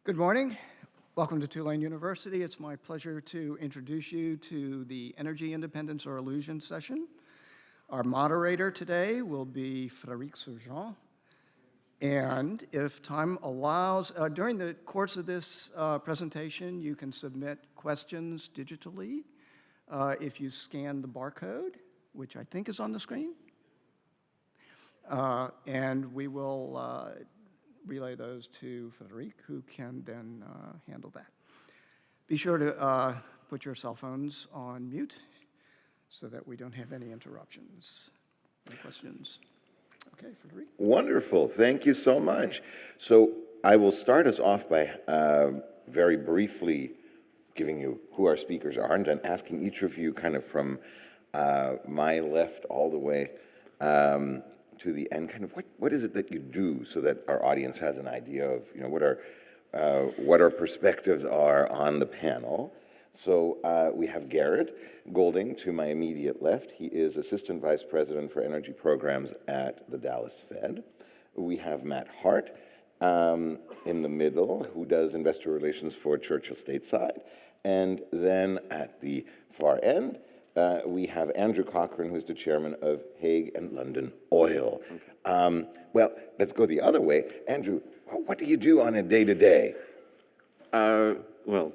Good morning. Welcome to Tulane University. It's my pleasure to introduce you to the Energy Independence or Illusion session. Our moderator today will be Frédéric Sourgens. And if time allows, during the course of this presentation, you can submit questions digitally if you scan the barcode, which I think is on the screen. And we will relay those to Frédéric, who can then handle that. Be sure to put your cell phones on mute so that we don't have any interruptions. Any questions? Okay, Frédéric. Wonderful. Thank you so much. So I will start us off by very briefly giving you who our speakers are and then asking each of you kind of from my left all the way to the end, kind of what is it that you do so that our audience has an idea of, you know, what our perspectives are on the panel. So we have Garrett Golding to my immediate left. He is Assistant Vice President for Energy Programs at the Dallas Fed. We have Matt Hart in the middle, who does investor relations for Churchill Stateside. And then at the far end, we have Andrew Cochran, who's the chairman of Hague and London Oil. Well, let's go the other way. Andrew, what do you do on a day-to-day? Well,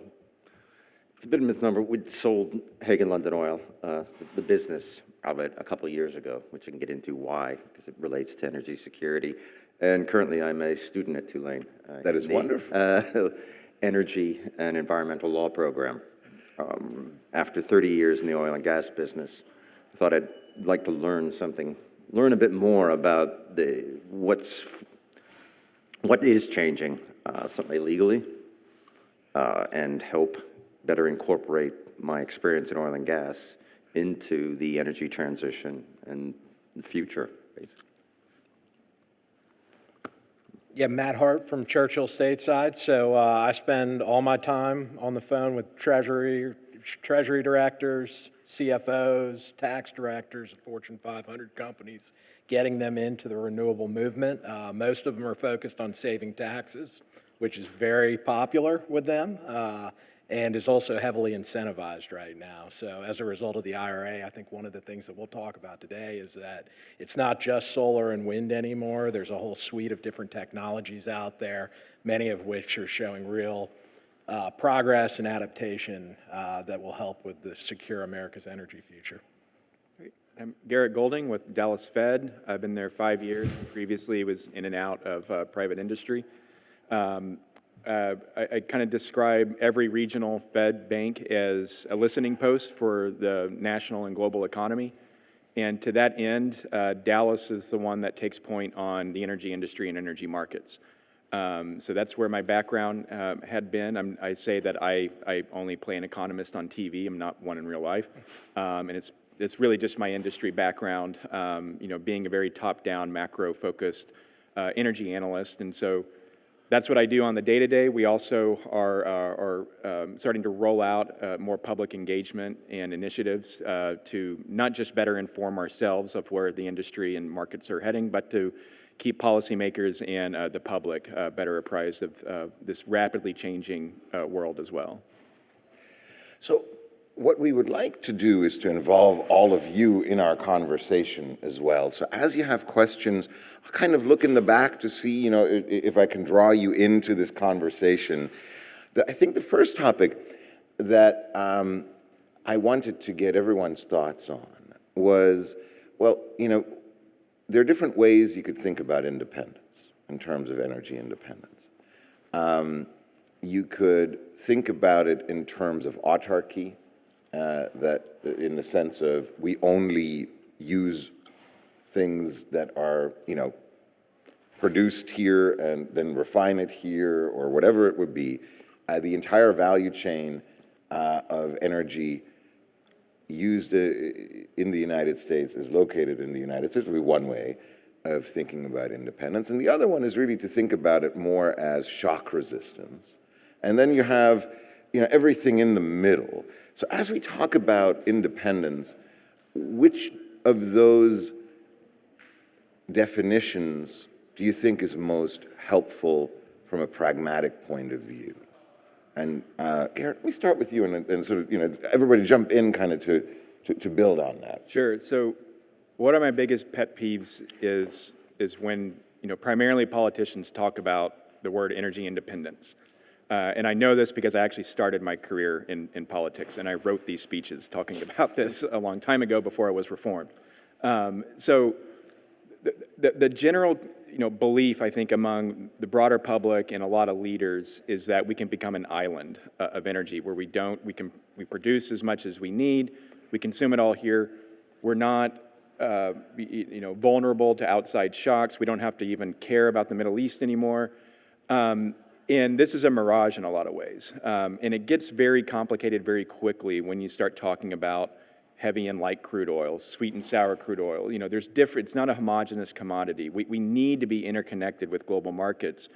it's a bit of a misnomer. We sold Hague and London Oil, the business, probably a couple of years ago, which I can get into why, because it relates to energy security. And currently, I'm a student at Tulane. That is wonderful. Energy and environmental law program. After 30 years in the oil and gas business, I thought I'd like to learn a bit more about what is changing, certainly legally, and help better incorporate my experience in oil and gas into the energy transition and the future, basically. Yeah, Matt Hart from Churchill Stateside. So I spend all my time on the phone with treasury directors, CFOs, tax directors of Fortune 500 companies, getting them into the renewable movement. Most of them are focused on saving taxes, which is very popular with them. And is also heavily incentivized right now. So as a result of the IRA, I think one of the things that we'll talk about today is that it's not just solar and wind anymore. There's a whole suite of different technologies out there, many of which are showing real progress and adaptation that will help with the secure America's energy future. Great. I'm Garrett Golding with Dallas Fed. I've been there 5 years. Previously was in and out of private industry. I kind of describe every regional Fed bank as a listening post for the national and global economy. And to that end, Dallas is the one that takes point on the energy industry and energy markets. So that's where my background had been. I say that I only play an economist on TV. I'm not one in real life. And it's really just my industry background, being a very top-down, macro-focused energy analyst. And so that's what I do on the day-to-day. We also are starting to roll out more public engagement and initiatives to not just better inform ourselves of where the industry and markets are heading, but to keep policymakers and the public better apprised of this rapidly changing world as well. So what we would like to do is to involve all of you in our conversation as well. So as you have questions, I'll kind of look in the back to see, if I can draw you into this conversation. I think the first topic that I wanted to get everyone's thoughts on was, there are different ways you could think about independence in terms of energy independence. You could think about it in terms of autarky, that in the sense of we only use things that are, produced here and then refine it here or whatever it would be. The entire value chain of energy used in the United States is located in the United States would be one way of thinking about independence. And the other one is really to think about it more as shock resistance. And then you have, everything in the middle. So as we talk about independence, which of those definitions do you think is most helpful from a pragmatic point of view. And Garrett, let me start with you and sort of, everybody jump in kind of to build on that. Sure. So one of my biggest pet peeves is when, primarily politicians talk about the word energy independence. And I know this because I actually started my career in politics, and I wrote these speeches talking about this a long time ago before I was reformed. So the general belief, I think, among the broader public and a lot of leaders is that we can become an island of energy where we produce as much as we need, we consume it all here, we're not vulnerable to outside shocks, we don't have to even care about the Middle East anymore. And this is a mirage in a lot of ways. And it gets very complicated very quickly when you start talking about heavy and light crude oil, sweet and sour crude oil. It's not a homogeneous commodity. We need to be interconnected with global markets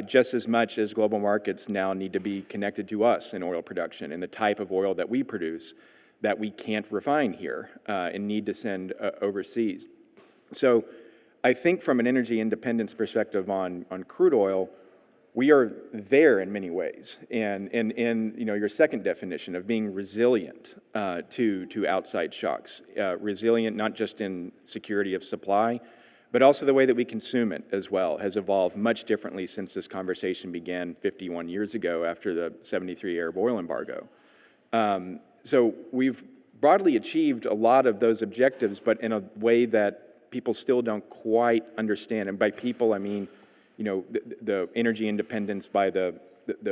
just as much as global markets now need to be connected to us in oil production and the type of oil that we produce that we can't refine here and need to send overseas. So I think from an energy independence perspective on crude oil, we are there in many ways, and in your second definition of being resilient to outside shocks, resilient not just in security of supply, but also the way that we consume it as well has evolved much differently since this conversation began 51 years ago after the 73 Arab oil embargo. So we've broadly achieved a lot of those objectives, but in a way that people still don't quite understand, and by people I mean the energy independence by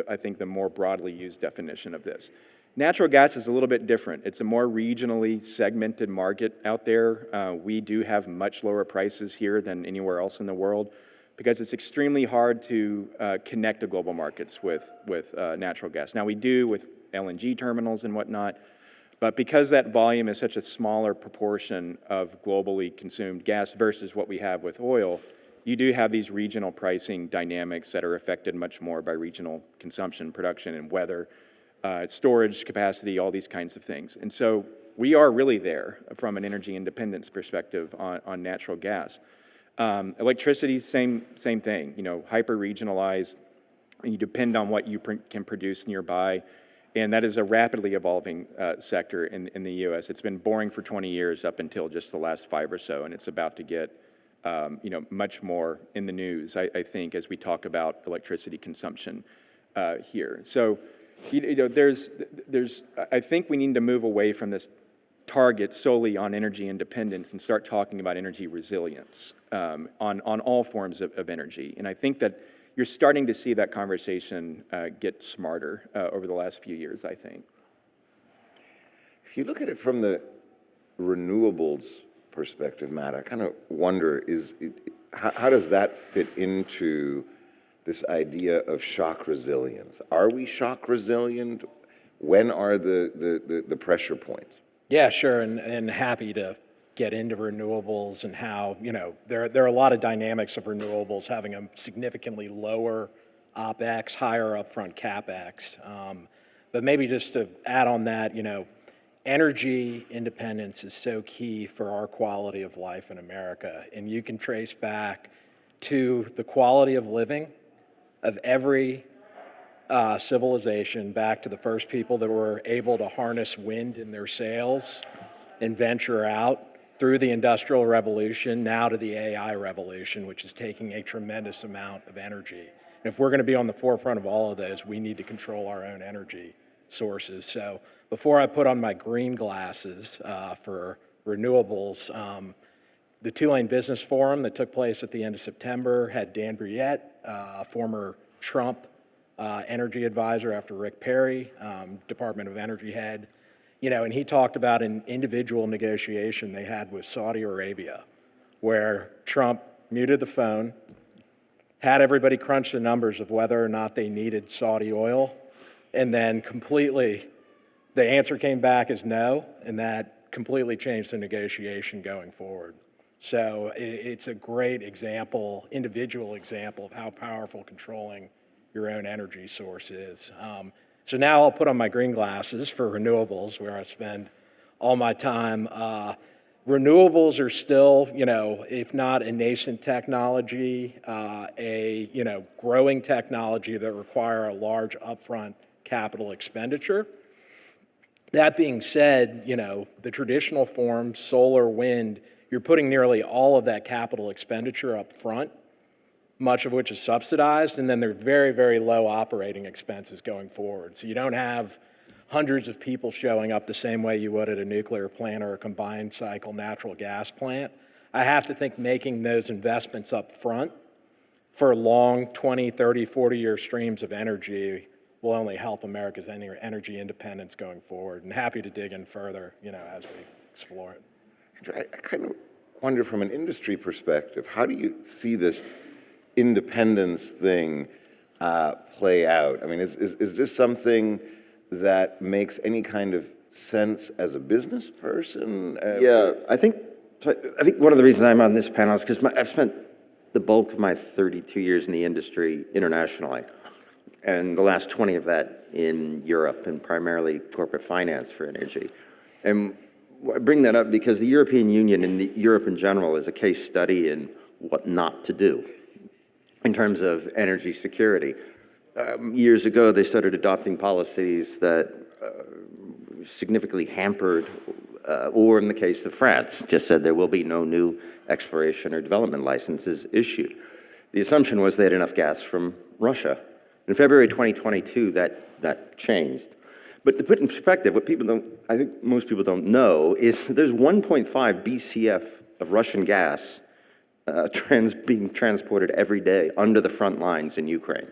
I think the more broadly used definition of this. Natural gas is a little bit different. It's a more regionally segmented market out there. We do have much lower prices here than anywhere else in the world because it's extremely hard to connect to global markets with natural gas. Now we do with LNG terminals and whatnot, but because that volume is such a smaller proportion of globally consumed gas versus what we have with oil, you do have these regional pricing dynamics that are affected much more by regional consumption, production, and weather, storage capacity, all these kinds of things. And so we are really there from an energy independence perspective on natural gas. Electricity, same thing, hyper-regionalized, and you depend on what you can produce nearby, and that is a rapidly evolving sector in the U.S. It's been boring for 20 years up until just the last 5 or so, and it's about to get much more in the news, I think, as we talk about electricity consumption here. So, I think we need to move away from this target solely on energy independence and start talking about energy resilience on all forms of energy. And I think that you're starting to see that conversation get smarter over the last few years, I think. If you look at it from the renewables perspective, Matt, I kind of wonder, how does that fit into this idea of shock resilience? Are we shock resilient? When are the pressure points? Yeah, sure, and happy to get into renewables and how, there are a lot of dynamics of renewables having a significantly lower OpEx, higher upfront CapEx. But maybe just to add on that, energy independence is so key for our quality of life in America, and you can trace back to the quality of living of every civilization, back to the first people that were able to harness wind in their sails and venture out, through the Industrial Revolution, now to the AI revolution, which is taking a tremendous amount of energy. And if we're going to be on the forefront of all of those, we need to control our own energy sources. So before I put on my green glasses for renewables, the Tulane Business Forum that took place at the end of September had Dan Brouillette, former Trump energy advisor after Rick Perry, Department of Energy head, and he talked about an individual negotiation they had with Saudi Arabia, where Trump muted the phone, had everybody crunch the numbers of whether or not they needed Saudi oil, and then the answer came back as no, and that completely changed the negotiation going forward. So it's a great example, individual example of how powerful controlling your own energy source is. So now I'll put on my green glasses for renewables, where I spend all my time renewables are still, if not a nascent technology, growing technology that require a large upfront capital expenditure. That being said, the traditional forms, solar, wind, you're putting nearly all of that capital expenditure up front, much of which is subsidized, and then there are very, very low operating expenses going forward. So you don't have hundreds of people showing up the same way you would at a nuclear plant or a combined cycle natural gas plant. I have to think making those investments up front for long 20, 30, 40-year streams of energy will only help America's energy independence going forward. And happy to dig in further, as we explore it. I kind of wonder from an industry perspective, how do you see this independence thing play out? I mean, is this something that makes any kind of sense as a business person? Yeah, I think one of the reasons I'm on this panel is because I've spent the bulk of my 32 years in the industry internationally, and the last 20 of that in Europe, and primarily corporate finance for energy. And I bring that up because the European Union and Europe in general is a case study in what not to do in terms of energy security. Years ago, they started adopting policies that significantly hampered, or in the case of France, just said there will be no new exploration or development licenses issued. The assumption was they had enough gas from Russia. In February 2022, that changed. But to put in perspective, what I think most people don't know is there's 1.5 BCF of Russian gas being transported every day under the front lines in Ukraine.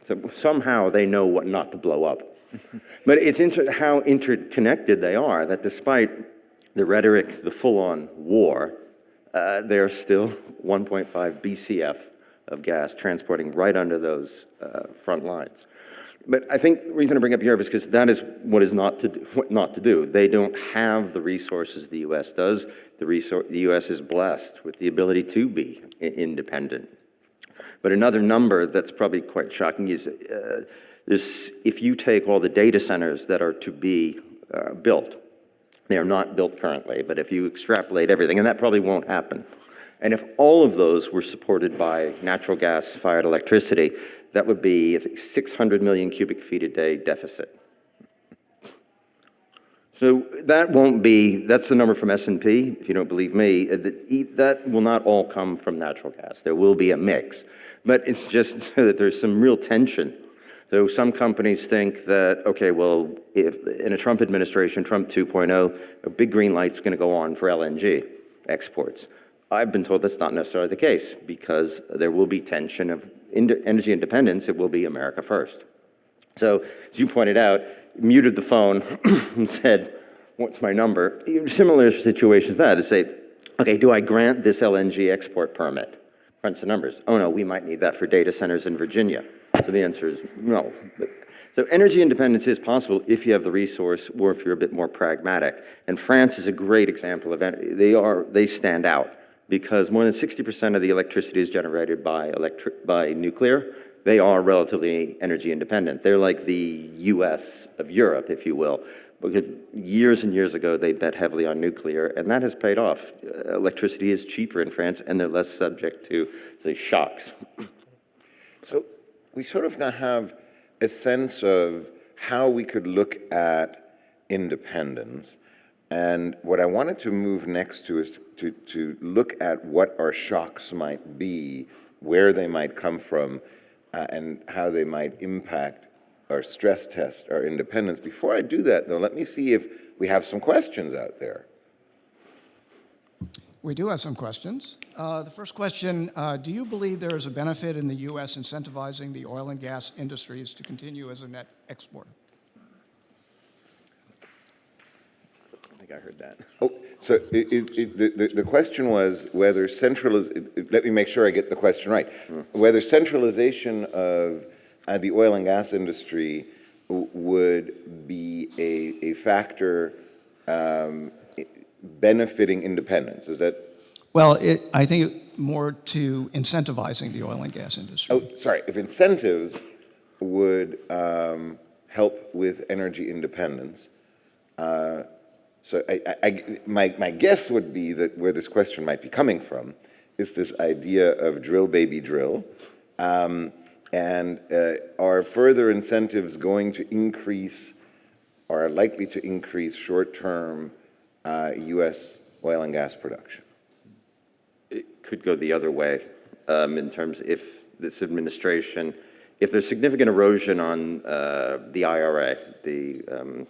So somehow they know what not to blow up. But it's how interconnected they are, that despite the rhetoric, the full-on war, there's still 1.5 BCF of gas transporting right under those front lines. But I think the reason I bring up Europe is because that is what is not to do. They don't have the resources the U.S. does. The U.S. is blessed with the ability to be independent. But another number that's probably quite shocking is if you take all the data centers that are to be built, they are not built currently, but if you extrapolate everything, and that probably won't happen, and if all of those were supported by natural gas-fired electricity, that would be I think 600 million cubic feet a day deficit. So that's the number from S&P, if you don't believe me. That will not all come from natural gas. There will be a mix. But it's just so that there's some real tension. So some companies think that, okay, well, if in a Trump administration, Trump 2.0, a big green light's going to go on for LNG exports. I've been told that's not necessarily the case because there will be tension of energy independence. It will be America first. So as you pointed out, muted the phone and said, what's my number? Similar situations to that, to say, okay, do I grant this LNG export permit? Crunch the numbers. Oh no, we might need that for data centers in Virginia. So the answer is no. So energy independence is possible if you have the resource or if you're a bit more pragmatic. And France is a great example of it. They stand out because more than 60% of the electricity is generated by nuclear. They are relatively energy independent. They're like the US of Europe, if you will, because years and years ago they bet heavily on nuclear, and that has paid off. Electricity is cheaper in France, and they're less subject to, say, shocks. So we sort of now have a sense of how we could look at independence, and what I wanted to move next to is to look at what our shocks might be, where they might come from, and how they might impact or stress test our independence. Before I do that, though, let me see if we have some questions out there. We do have some questions. The first question, do you believe there is a benefit in the U.S. incentivizing the oil and gas industries to continue as a net exporter? I think I heard that. Oh, so the question was whether let me make sure I get the question right, whether centralization of the oil and gas industry would be a factor benefiting independence. Is that? Well, I think more to incentivizing the oil and gas industry. Oh, sorry. If incentives would help with energy independence, So my guess would be that where this question might be coming from is this idea of drill, baby, drill. And are further incentives going to increase, or are likely to increase short-term U.S. oil and gas production? It could go the other way in terms if this administration, if there's significant erosion on the IRA, the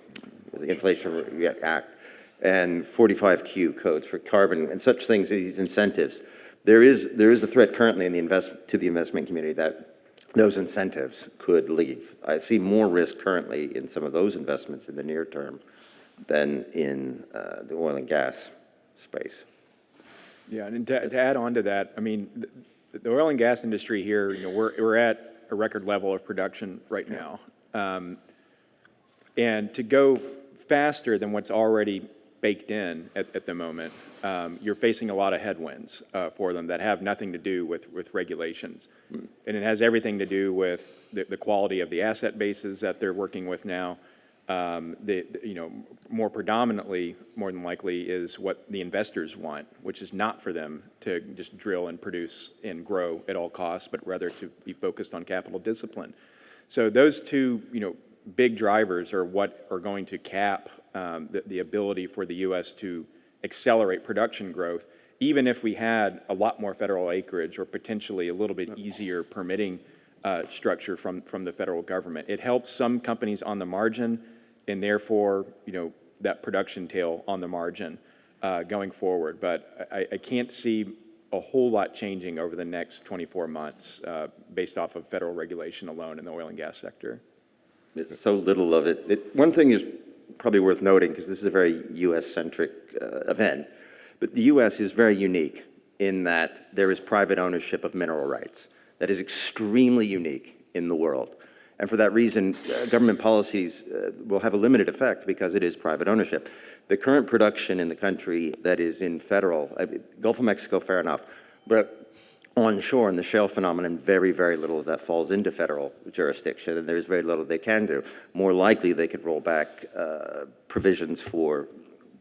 Inflation Act, and 45Q codes for carbon and such things, these incentives, there is a threat currently in the investment community that those incentives could leave. I see more risk currently in some of those investments in the near term than in the oil and gas space. Yeah, and to add on to that, I mean, the oil and gas industry here, you know, we're at a record level of production right now. And to go faster than what's already baked in at the moment, you're facing a lot of headwinds for them that have nothing to do with regulations. And it has everything to do with the quality of the asset bases that they're working with now. You know, more predominantly, more than likely, is what the investors want, which is not for them to just drill and produce and grow at all costs, but rather to be focused on capital discipline. So those two, you know, big drivers are what are going to cap the ability for the U.S. to accelerate production growth, even if we had a lot more federal acreage or potentially a little bit easier permitting structure from the federal government. It helps some companies on the margin, and therefore, you know, that production tail on the margin going forward. But I can't see a whole lot changing over the next 24 months based off of federal regulation alone in the oil and gas sector. There's so little of it. One thing is probably worth noting, because this is a very U.S.-centric event, but the U.S. is very unique in that there is private ownership of mineral rights. That is extremely unique in the world. And for that reason, government policies will have a limited effect because it is private ownership. The current production in the country that is in federal, Gulf of Mexico, fair enough, but onshore in the shale phenomenon, very, very little of that falls into federal jurisdiction, and there's very little they can do. More likely, they could roll back provisions for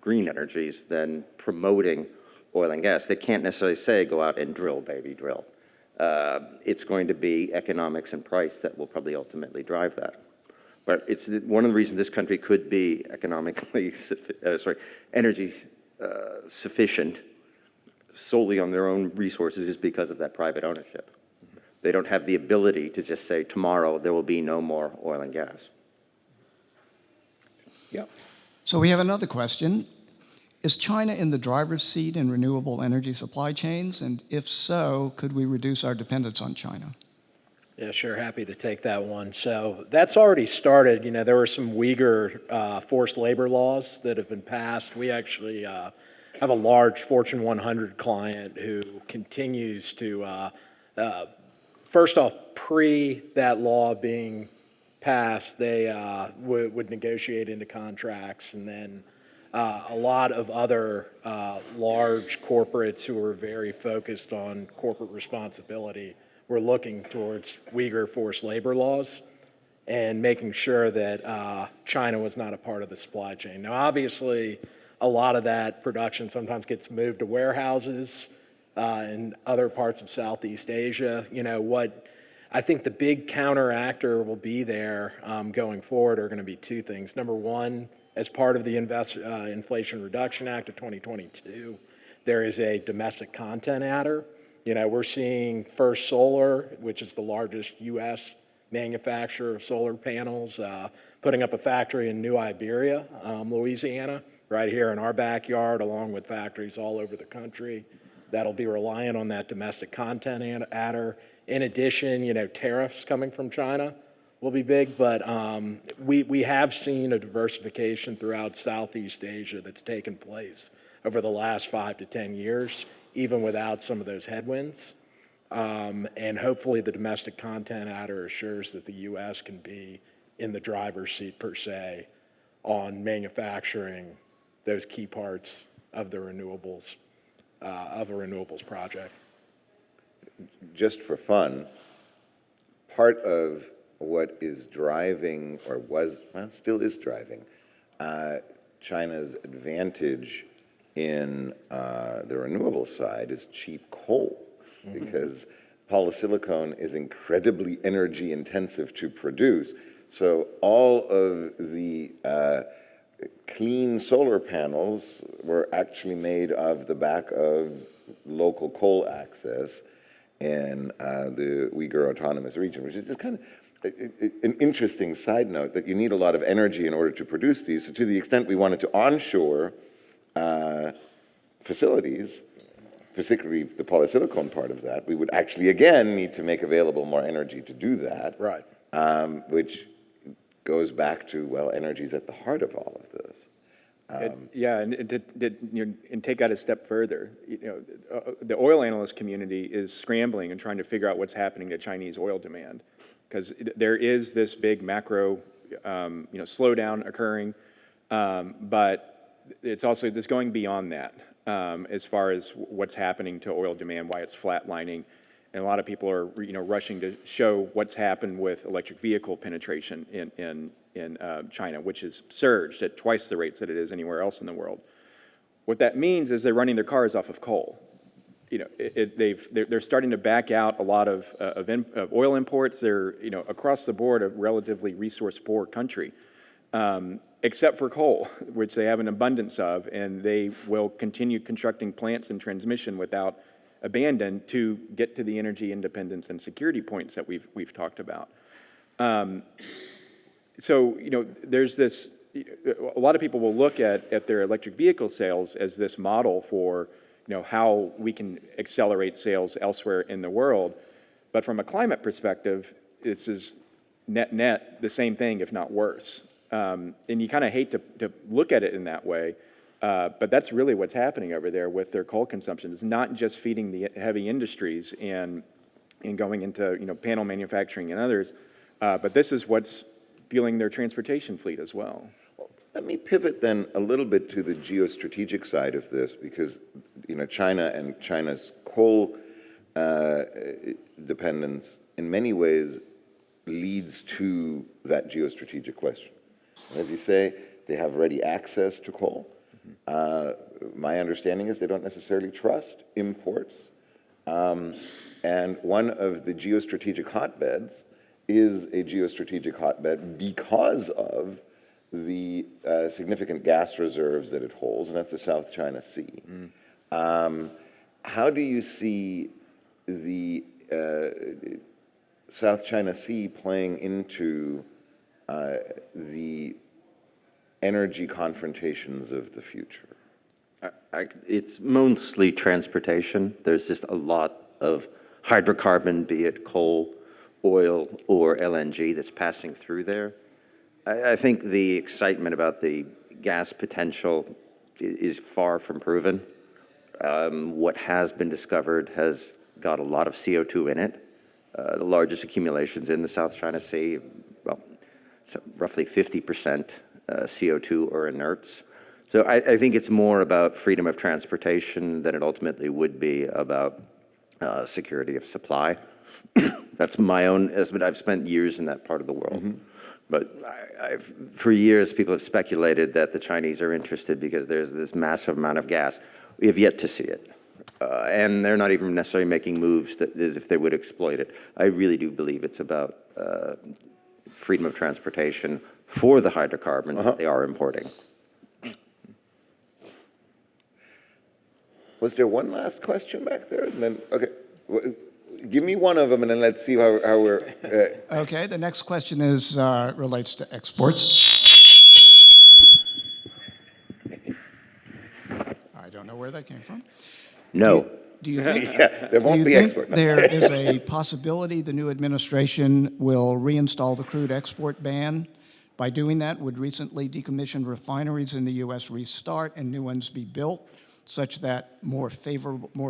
green energies than promoting oil and gas. They can't necessarily say, go out and drill, baby, drill. It's going to be economics and price that will probably ultimately drive that. But it's one of the reasons this country could be economically, energy sufficient solely on their own resources is because of that private ownership. They don't have the ability to just say, tomorrow there will be no more oil and gas. Yep. So we have another question. Is China in the driver's seat in renewable energy supply chains? And if so, could we reduce our dependence on China? Yeah, sure. Happy to take that one. So that's already started. You know, there were some Uyghur forced labor laws that have been passed. We actually have a large Fortune 100 client who continues to, first off, pre that law being passed, they would negotiate into contracts, and then a lot of other large corporates who are very focused on corporate responsibility were looking towards Uyghur forced labor laws and making sure that China was not a part of the supply chain. Now, obviously, a lot of that production sometimes gets moved to warehouses in other parts of Southeast Asia. You know, what I think the big counteractor will be there going forward are going to be two things. Number one, as part of the Inflation Reduction Act of 2022, there is a domestic content adder. You know, we're seeing First Solar, which is the largest U.S. manufacturer of solar panels, putting up a factory in New Iberia, Louisiana, right here in our backyard, along with factories all over the country that'll be reliant on that domestic content adder. In addition, you know, tariffs coming from China will be big, but we have seen a diversification throughout Southeast Asia that's taken place over the last 5 to 10 years, even without some of those headwinds. And hopefully the domestic content adder assures that the U.S. can be in the driver's seat, per se, on manufacturing those key parts of the renewables, of a renewables project. Just for fun, part of what is driving, or was, well, still is driving, China's advantage in the renewable side is cheap coal, because polysilicon is incredibly energy intensive to produce. So all of the clean solar panels were actually made of the back of local coal access in the Uyghur Autonomous Region, which is just kind of an interesting side note, that you need a lot of energy in order to produce these. So to the extent we wanted to onshore facilities, particularly the polysilicon part of that, we would actually, again, need to make available more energy to do that. Right. Which goes back to, well, energy is at the heart of all of this. Yeah, and take that a step further. The oil analyst community is scrambling and trying to figure out what's happening to Chinese oil demand, because there is this big macro, slowdown occurring, but it's also this going beyond that as far as what's happening to oil demand, why it's flatlining, and a lot of people are rushing to show what's happened with electric vehicle penetration in China, which has surged at twice the rates that it is anywhere else in the world. What that means is they're running their cars off of coal. They're starting to back out a lot of oil imports. They're across the board a relatively resource-poor country, except for coal, which they have an abundance of, and they will continue constructing plants and transmission without abandon to get to the energy independence and security points that we've talked about. So there's this. A lot of people will look at their electric vehicle sales as this model for how we can accelerate sales elsewhere in the world. But from a climate perspective, this is net the same thing, if not worse. And you kind of hate to look at it in that way, but that's really what's happening over there with their coal consumption. It's not just feeding the heavy industries and going into panel manufacturing and others, but this is what's fueling their transportation fleet as well. Let me pivot then a little bit to the geostrategic side of this, because China and China's coal dependence in many ways leads to that geostrategic question. As you say, they have ready access to coal. My understanding is they don't necessarily trust imports. And one of the geostrategic hotbeds is a geostrategic hotbed because of the significant gas reserves that it holds, and that's the South China Sea. How do you see the South China Sea playing into the energy confrontations of the future? It's mostly transportation. There's just a lot of hydrocarbon, be it coal, oil, or LNG that's passing through there. I think the excitement about the gas potential is far from proven. What has been discovered has got a lot of CO2 in it. The largest accumulations in the South China Sea, well, roughly 50% CO2 or inerts. So I think it's more about freedom of transportation than it ultimately would be about security of supply. That's my own estimate. I've spent years in that part of the world. But for years, people have speculated that the Chinese are interested because there's this massive amount of gas. We have yet to see it. And they're not even necessarily making moves as if they would exploit it. I really do believe it's about freedom of transportation for the hydrocarbons that they are importing. Was there one last question back there? And then, okay, give me one of them, and then let's see how we're. Okay, the next question is relates to exports. I don't know where that came from. No. Do you think, Yeah, there won't do be you think export. there is a possibility the new administration will reinstall the crude export ban? By doing that, would recently decommissioned refineries in the U.S. restart and new ones be built, such that more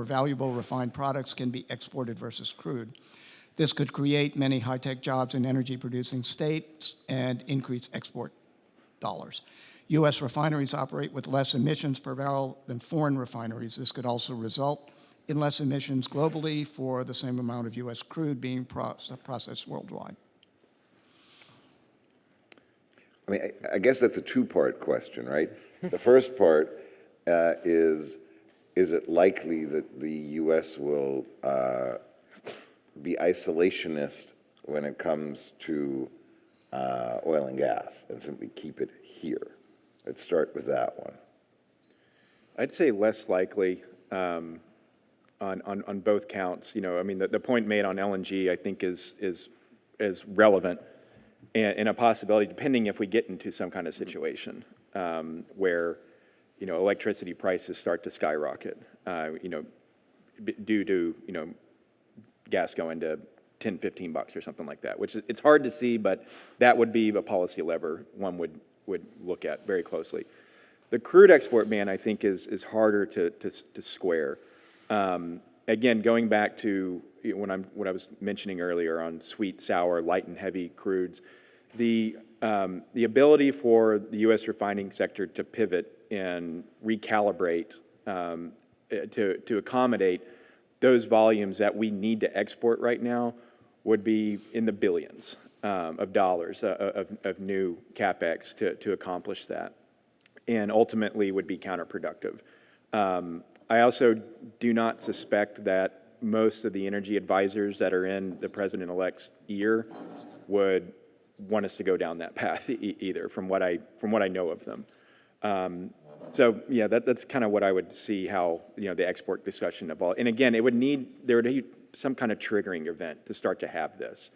valuable refined products can be exported versus crude? This could create many high-tech jobs in energy-producing states and increase export dollars. U.S. refineries operate with less emissions per barrel than foreign refineries. This could also result in less emissions globally for the same amount of U.S. crude being processed worldwide. I mean, I guess that's a two-part question, right? The first part is it likely that the U.S. will be isolationist when it comes to oil and gas and simply keep it here? Let's start with that one. I'd say less likely on both counts. You know, I mean, the point made on LNG, I think, is relevant and a possibility, depending if we get into some kind of situation where, you know, electricity prices start to skyrocket, you know, due to, you know, gas going to $10, $15 or something like that, which it's hard to see, but that would be a policy lever one would look at very closely. The crude export ban, I think, is harder to square. Again, going back to what I was mentioning earlier on sweet, sour, light, and heavy crudes, the ability for the U.S. refining sector to pivot and recalibrate to accommodate those volumes that we need to export right now would be in the billions of dollars of new CapEx to accomplish that, and ultimately would be counterproductive. I also do not suspect that most of the energy advisors that are in the president-elect's ear would want us to go down that path either, from what I know of them. So yeah, that's kind of what I would see how, you know, the export discussion evolve. And again, there would be some kind of triggering event to start to have this.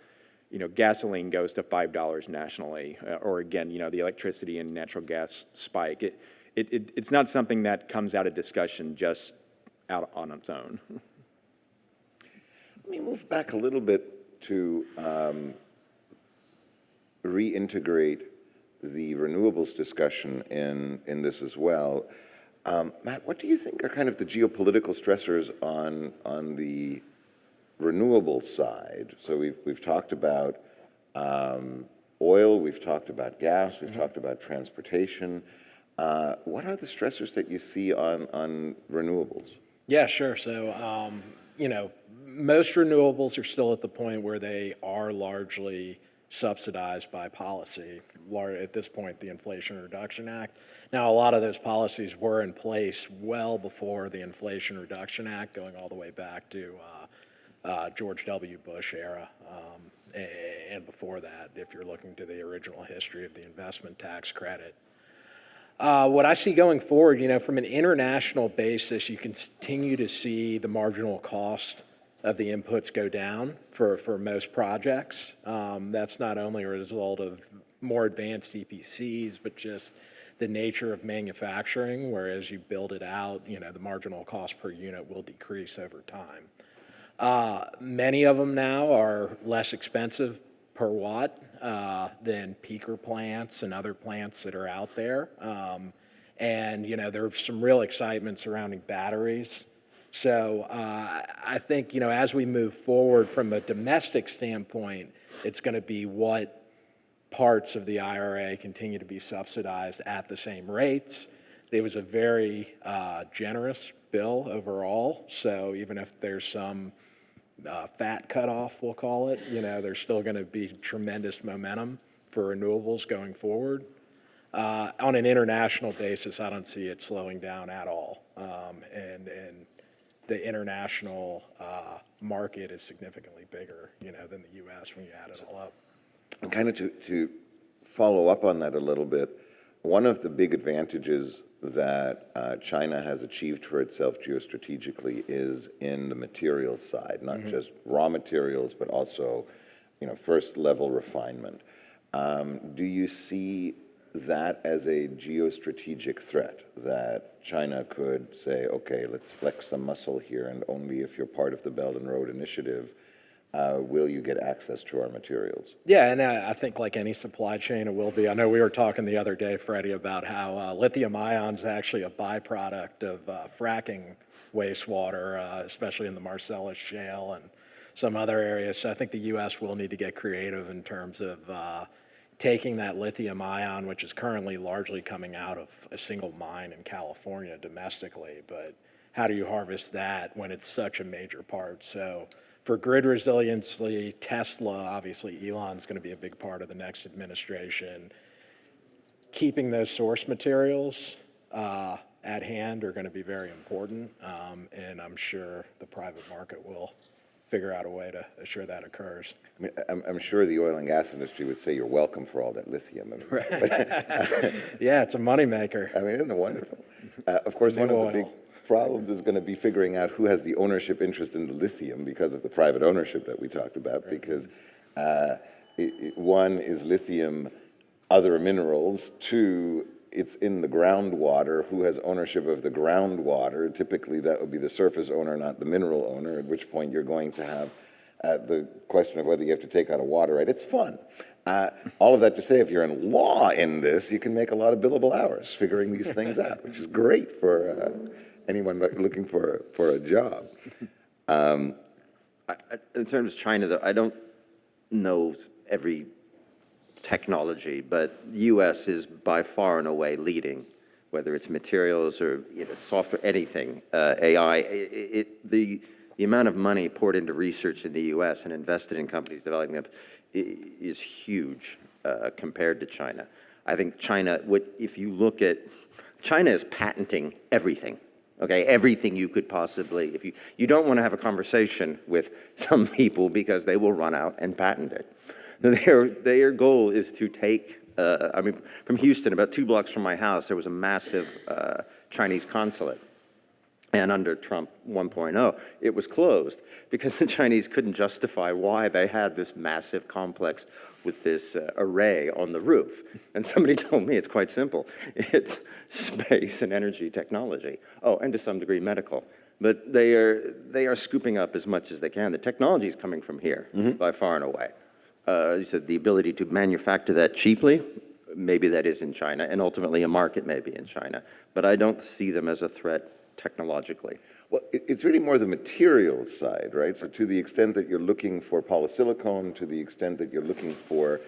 You know, gasoline goes to $5 nationally, or again, you know, the electricity and natural gas spike. It's not something that comes out of discussion just out on its own. Let me move back a little bit to reintegrate the renewables discussion in this as well. Matt, what do you think are kind of the geopolitical stressors on the renewable side? So we've talked about oil, we've talked about gas, we've talked about transportation. What are the stressors that you see on renewables? Yeah, sure. So, you know, most renewables are still at the point where they are largely subsidized by policy. At this point, the Inflation Reduction Act. Now, a lot of those policies were in place well before the Inflation Reduction Act, going all the way back to George W. Bush era, and before that, if you're looking to the original history of the investment tax credit. What I see going forward, you know, from an international basis, you continue to see the marginal cost of the inputs go down for most projects. That's not only a result of more advanced EPCs, but just the nature of manufacturing, whereas you build it out, you know, the marginal cost per unit will decrease over time. Many of them now are less expensive per watt than peaker plants and other plants that are out there. And, you know, there's some real excitement surrounding batteries. So I think, you know, as we move forward from a domestic standpoint, it's going to be what parts of the IRA continue to be subsidized at the same rates. It was a very generous bill overall. So even if there's some fat cutoff, we'll call it, you know, there's still going to be tremendous momentum for renewables going forward. On an international basis, I don't see it slowing down at all. And the international market is significantly bigger, you know, than the U.S. when you add it all up. And kind of to follow up on that a little bit, one of the big advantages that China has achieved for itself geostrategically is in the materials side, not just raw materials, but also, you know, first level refinement. Do you see that as a geostrategic threat, that China could say, okay, let's flex some muscle here, and only if you're part of the Belt and Road Initiative will you get access to our materials? Yeah, and I think like any supply chain, it will be. I know we were talking the other day, Freddie, about how lithium ion is actually a byproduct of fracking wastewater, especially in the Marcellus Shale and some other areas. So I think the U.S. will need to get creative in terms of taking that lithium ion, which is currently largely coming out of a single mine in California domestically, but how do you harvest that when it's such a major part? So for grid resiliency, Tesla, obviously Elon's going to be a big part of the next administration. keeping those source materials at hand are going to be very important, and I'm sure the private market will figure out a way to assure that occurs. I mean, I'm sure the oil and gas industry would say you're welcome for all that lithium. Yeah, it's a moneymaker. I mean, isn't it wonderful? Of course, one of the big problems is going to be figuring out who has the ownership interest in the lithium because of the private ownership that we talked about, because one is lithium, other minerals, two, it's in the groundwater. Who has ownership of the groundwater? Typically, that would be the surface owner, not the mineral owner, at which point you're going to have the question of whether you have to take out a water right. It's fun. All of that to say, if you're in law in this, you can make a lot of billable hours figuring these things out, which is great for anyone looking for a job. In terms of China, though, I don't know every technology, but the U.S. is by far and away leading, whether it's materials or software, anything, AI. The amount of money poured into research in the U.S. and invested in companies developing them is huge compared to China. I think China, if you look at, China is patenting everything. Okay, everything you could possibly, if you don't want to have a conversation with some people because they will run out and patent it. Their goal is to take, I mean, from Houston, about 2 blocks from my house, there was a massive Chinese consulate. And under Trump 1.0, it was closed because the Chinese couldn't justify why they had this massive complex with this array on the roof. And somebody told me it's quite simple. It's space and energy technology. Oh, and to some degree medical. But they are scooping up as much as they can. The technology is coming from here by far and away. You said the ability to manufacture that cheaply, maybe that is in China, and ultimately a market may be in China. But I don't see them as a threat technologically. Well, it's really more the materials side, right? So to the extent that you're looking for polysilicon, to the extent that you're looking for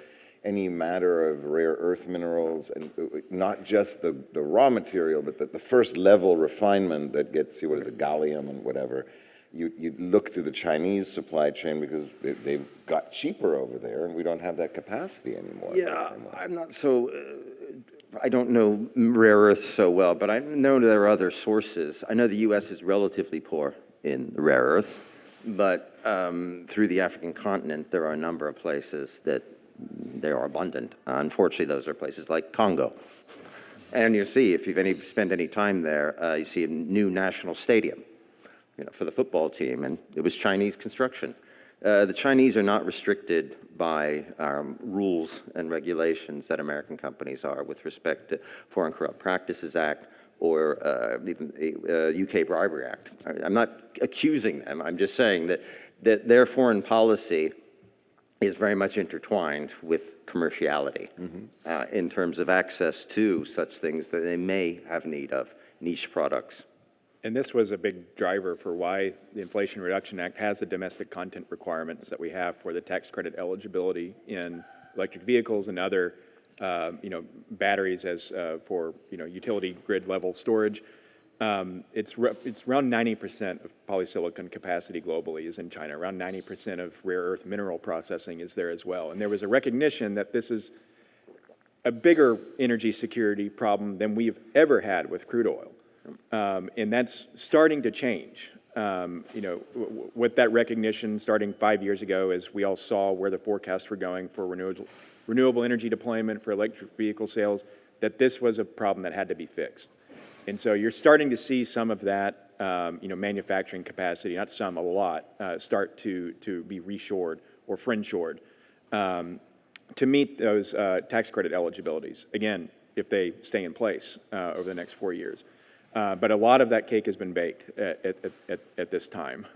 any matter of rare earth minerals, and not just the raw material, but the first level refinement that gets you, what is it, gallium and whatever, you look to the Chinese supply chain because they've got cheaper over there, and we don't have that capacity anymore. Yeah, I'm not so... I don't know rare earths so well, but I know there are other sources. I know the U.S. is relatively poor in rare earths, but through the African continent, there are a number of places that they are abundant. Unfortunately, those are places like Congo. And you see, if you've spent any time there, you see a new national stadium, for the football team, and it was Chinese construction. The Chinese are not restricted by rules and regulations that American companies are with respect to Foreign Corrupt Practices Act or even UK Bribery Act. I'm not accusing them. I'm just saying that their foreign policy is very much intertwined with commerciality in terms of access to such things that they may have need of, niche products. And this was a big driver for why the Inflation Reduction Act has the domestic content requirements that we have for the tax credit eligibility in electric vehicles and other, batteries as for utility grid level storage. It's around 90% of polysilicon capacity globally is in China. Around 90% of rare earth mineral processing is there as well. And there was a recognition that this is a bigger energy security problem than we've ever had with crude oil. And that's starting to change. With that recognition starting 5 years ago, as we all saw where the forecasts were going for renewable energy deployment, for electric vehicle sales, that this was a problem that had to be fixed. And so you're starting to see some of that, manufacturing capacity, not some, a lot, start to be reshored or friendshored to meet those tax credit eligibilities, again, if they stay in place over the next 4 years. But a lot of that cake has been baked at this time.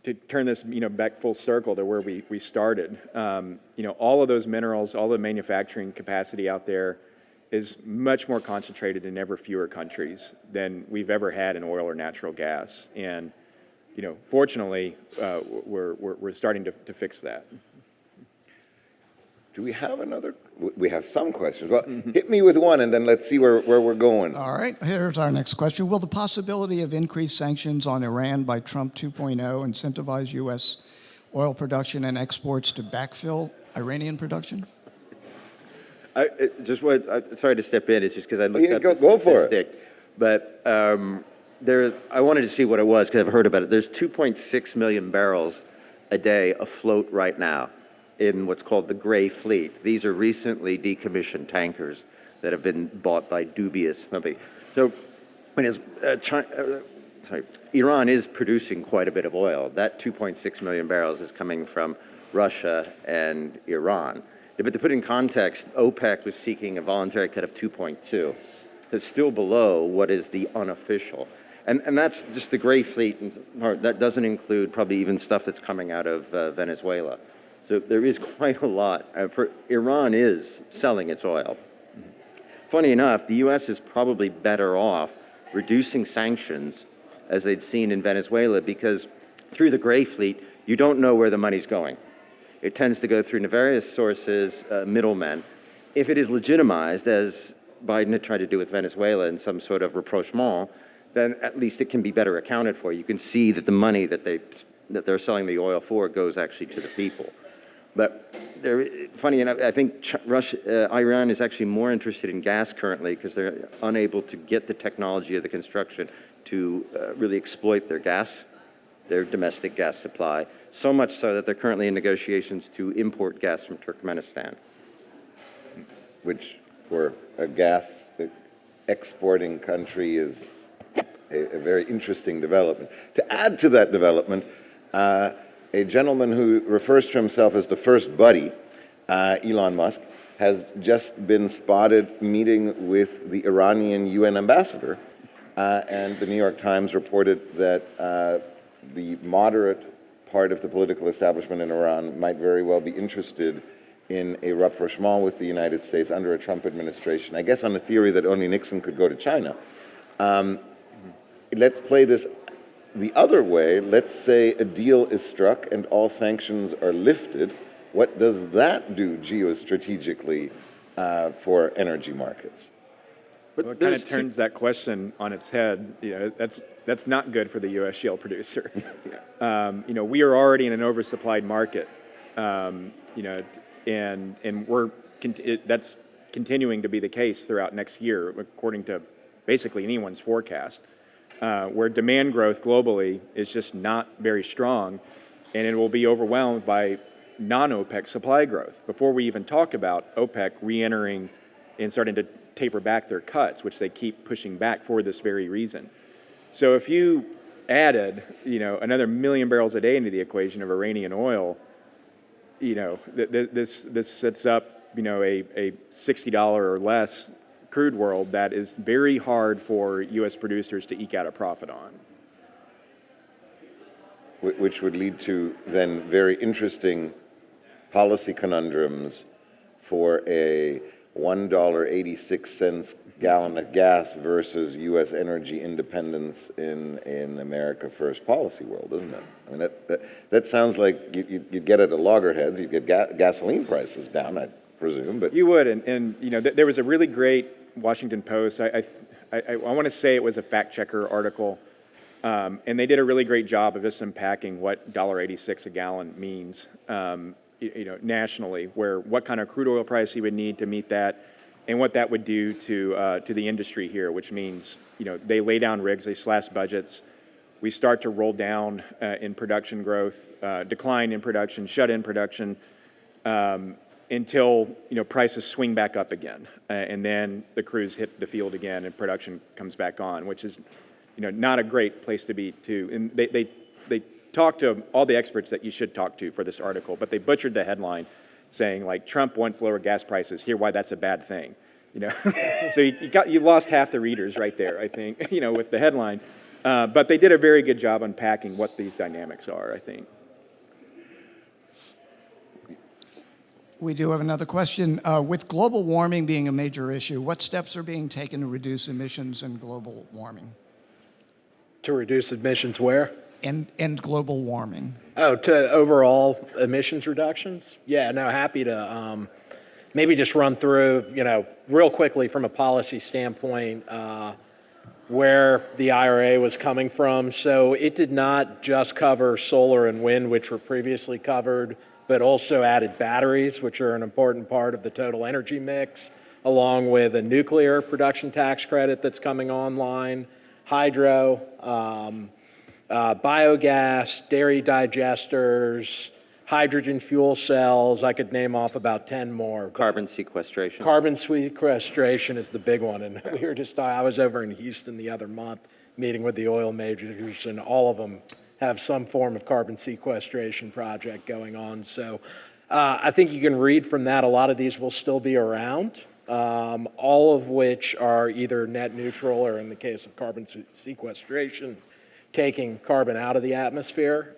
To turn this, back full circle to where we started, all of those minerals, all the manufacturing capacity out there is much more concentrated in ever fewer countries than we've ever had in oil or natural gas. And, fortunately, we're starting to fix that. Do we have another? We have some questions. Well, hit me with one, and then let's see where we're going. All right, here's our next question. Will the possibility of increased sanctions on Iran by Trump 2.0 incentivize U.S. oil production and exports to backfill Iranian production? Sorry to step in, it's just because I looked Yeah, up go the for it. statistic. But I wanted to see what it was because I've heard about it. There's 2.6 million barrels a day afloat right now in what's called the gray fleet. These are recently decommissioned tankers that have been bought by dubious companies. So Iran is producing quite a bit of oil. That 2.6 million barrels is coming from Russia and Iran. But to put in context, OPEC was seeking a voluntary cut of 2.2. That's still below what is the unofficial. And that's just the gray fleet. And that doesn't include probably even stuff that's coming out of Venezuela. So there is quite a lot. Iran is selling its oil. Funny enough, the U.S. is probably better off reducing sanctions as they'd seen in Venezuela because through the gray fleet, you don't know where the money's going. It tends to go through nefarious sources, middlemen. If it is legitimized, as Biden had tried to do with Venezuela in some sort of rapprochement, then at least it can be better accounted for. You can see that the money that they're selling the oil for goes actually to the people. But funny enough, I think Iran is actually more interested in gas currently because they're unable to get the technology of the construction to really exploit their domestic gas supply, so much so that they're currently in negotiations to import gas from Turkmenistan. Which for a gas exporting country is a very interesting development. To add to that development, a gentleman who refers to himself as the first buddy, Elon Musk, has just been spotted meeting with the Iranian UN ambassador, and the New York Times reported that the moderate part of the political establishment in Iran might very well be interested in a rapprochement with the United States under a Trump administration, I guess on the theory that only Nixon could go to China. Let's play this the other way. Let's say a deal is struck and all sanctions are lifted. What does that do geostrategically for energy markets? Well, it kind of turns that question on its head. That's not good for the U.S. shale producer. We are already in an oversupplied market. And that's continuing to be the case throughout next year, according to basically anyone's forecast, where demand growth globally is just not very strong, and it will be overwhelmed by non-OPEC supply growth before we even talk about OPEC re-entering and starting to taper back their cuts, which they keep pushing back for this very reason. So if you added, another 1 million barrels a day into the equation of Iranian oil, this sets up, a $60 or less crude world that is very hard for U.S. producers to eke out a profit on. Which would lead to then very interesting policy conundrums for a $1.86 gallon of gas versus U.S. energy independence in America First policy world, isn't it? I mean, that sounds like you'd get at a loggerheads, you'd get gasoline prices down, I presume. But you would, and there was a really great Washington Post. I want to say it was a fact checker article, and they did a really great job of just unpacking what $1.86 a gallon means. Nationally, what kind of crude oil price you would need to meet that, and what that would do to the industry here, which means they lay down rigs, they slash budgets, we start to roll down in production growth, decline in production, shut in production, until prices swing back up again, and then the crews hit the field again and production comes back on, which is not a great place to be too. And they talked to all the experts that you should talk to for this article, but they butchered the headline saying like Trump wants lower gas prices, here why that's a bad thing. So you lost half the readers right there, I think, with the headline. But they did a very good job unpacking what these dynamics are, I think. We do have another question. With global warming being a major issue, what steps are being taken to reduce emissions and global warming? To reduce emissions where? And global warming. Oh, to overall emissions reductions? Yeah, no, happy to maybe just run through, real quickly from a policy standpoint, where the IRA was coming from. So it did not just cover solar and wind, which were previously covered, but also added batteries, which are an important part of the total energy mix, along with a nuclear production tax credit that's coming online, hydro, biogas, dairy digesters, hydrogen fuel cells. I could name off about 10 more. Carbon sequestration. Carbon sequestration is the big one. And we were just, I was over in Houston the other month meeting with the oil majors, and all of them have some form of carbon sequestration project going on. So I think you can read from that a lot of these will still be around, all of which are either net neutral or, in the case of carbon sequestration, taking carbon out of the atmosphere.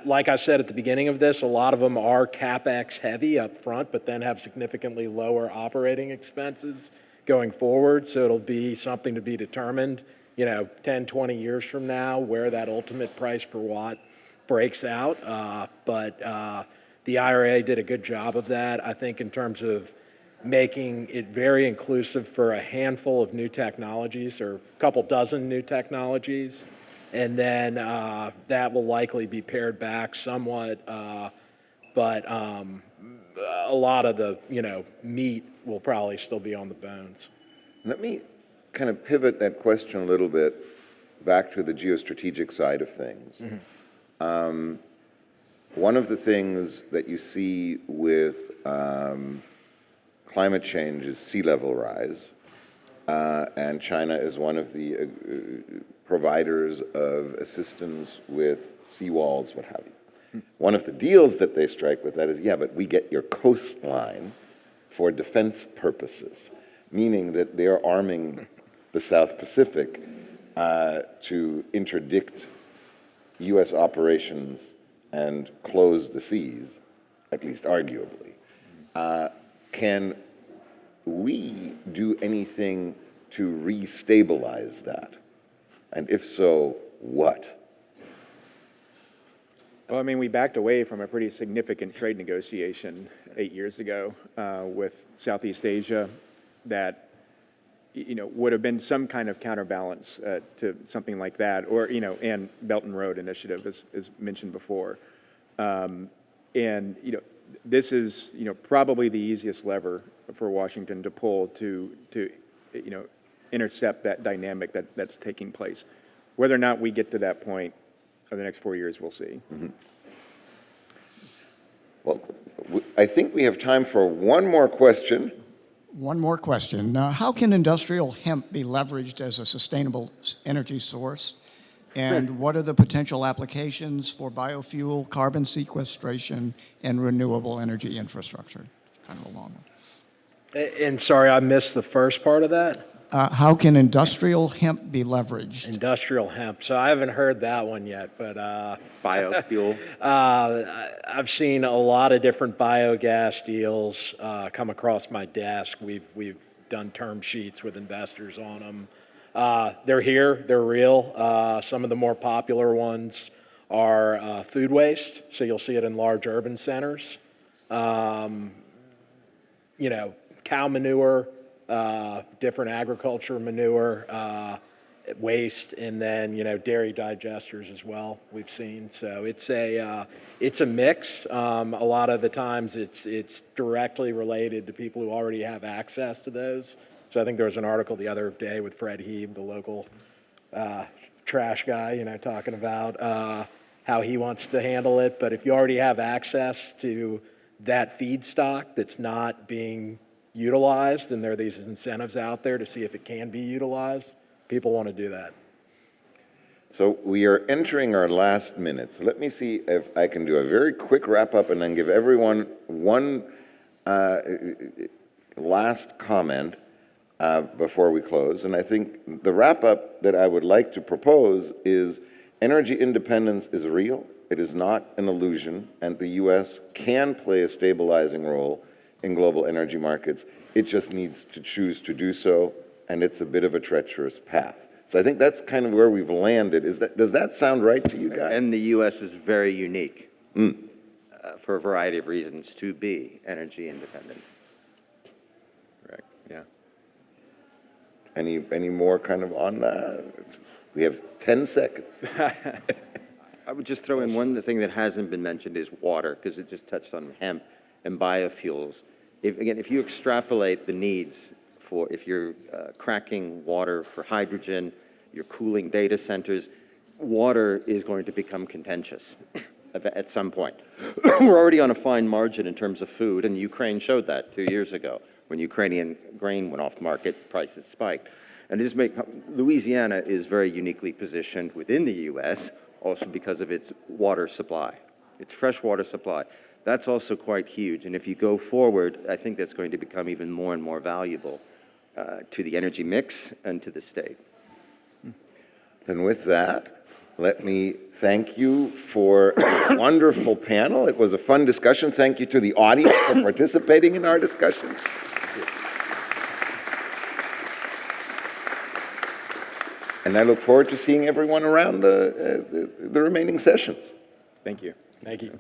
Like I said at the beginning of this, a lot of them are CapEx heavy up front, but then have significantly lower operating expenses going forward. So it'll be something to be determined, 10, 20 years from now, where that ultimate price per watt breaks out. But the IRA did a good job of that, I think, in terms of making it very inclusive for a handful of new technologies, or a couple dozen new technologies. And then that will likely be pared back somewhat, but a lot of the, meat will probably still be on the bones. Let me kind of pivot that question a little bit back to the geostrategic side of things. Mm-hmm. One of the things that you see with climate change is sea level rise, and China is one of the providers of assistance with seawalls, what have you. One of the deals that they strike with that is, yeah, but we get your coastline for defense purposes, meaning that they're arming the South Pacific to interdict U.S. operations and close the seas, at least arguably. Can we do anything to re-stabilize that? And if so, what? Well, I mean, we backed away from a pretty significant trade negotiation 8 years ago with Southeast Asia that, would have been some kind of counterbalance to something like that, or, and Belt and Road Initiative, as mentioned before. This is, probably the easiest lever for Washington to pull to intercept that dynamic that's taking place. Whether or not we get to that point over the next 4 years, we'll see. Mm-hmm. Well, I think we have time for one more question. One more question. How can industrial hemp be leveraged as a sustainable energy source? And what are the potential applications for biofuel, carbon sequestration, and renewable energy infrastructure? Kind of a long one. And sorry, I missed the first part of that. How can industrial hemp be leveraged? Industrial hemp. So I haven't heard that one yet, but Biofuel. I've seen a lot of different biogas deals come across my desk. We've done term sheets with investors on them. They're here. They're real. Some of the more popular ones are food waste. So you'll see it in large urban centers. Cow manure, different agriculture manure, waste, and then dairy digesters as well. We've seen, so it's a mix. A lot of the times it's directly related to people who already have access to those. So I think there was an article the other day with Fred Heeb, the local trash guy, talking about how he wants to handle it. But if you already have access to that feedstock that's not being utilized, and there are these incentives out there to see if it can be utilized, people want to do that. So we are entering our last minutes. Let me see if I can do a very quick wrap up and then give everyone one last comment before we close. And I think the wrap up that I would like to propose is energy independence is real. It is not an illusion, and the U.S. can play a stabilizing role in global energy markets. It just needs to choose to do so, and it's a bit of a treacherous path. So I think that's kind of where we've landed. Does that sound right to you guys? And the U.S. is very unique for a variety of reasons to be energy independent. Correct, yeah. Any more kind of on that? We have 10 seconds. I would just throw in one thing that hasn't been mentioned is water, because it just touched on hemp and biofuels. If you extrapolate the needs for, if you're cracking water for hydrogen, you're cooling data centers, water is going to become contentious at some point. We're already on a fine margin in terms of food, and Ukraine showed that 2 years ago. When Ukrainian grain went off market, prices spiked. And Louisiana is very uniquely positioned within the U.S., also because of its water supply, its fresh water supply. That's also quite huge. And if you go forward, I think that's going to become even more and more valuable to the energy mix and to the state. Then with that, let me thank you for a wonderful panel. It was a fun discussion. Thank you to the audience for participating in our discussion. And I look forward to seeing everyone around the remaining sessions. Thank you. Thank you.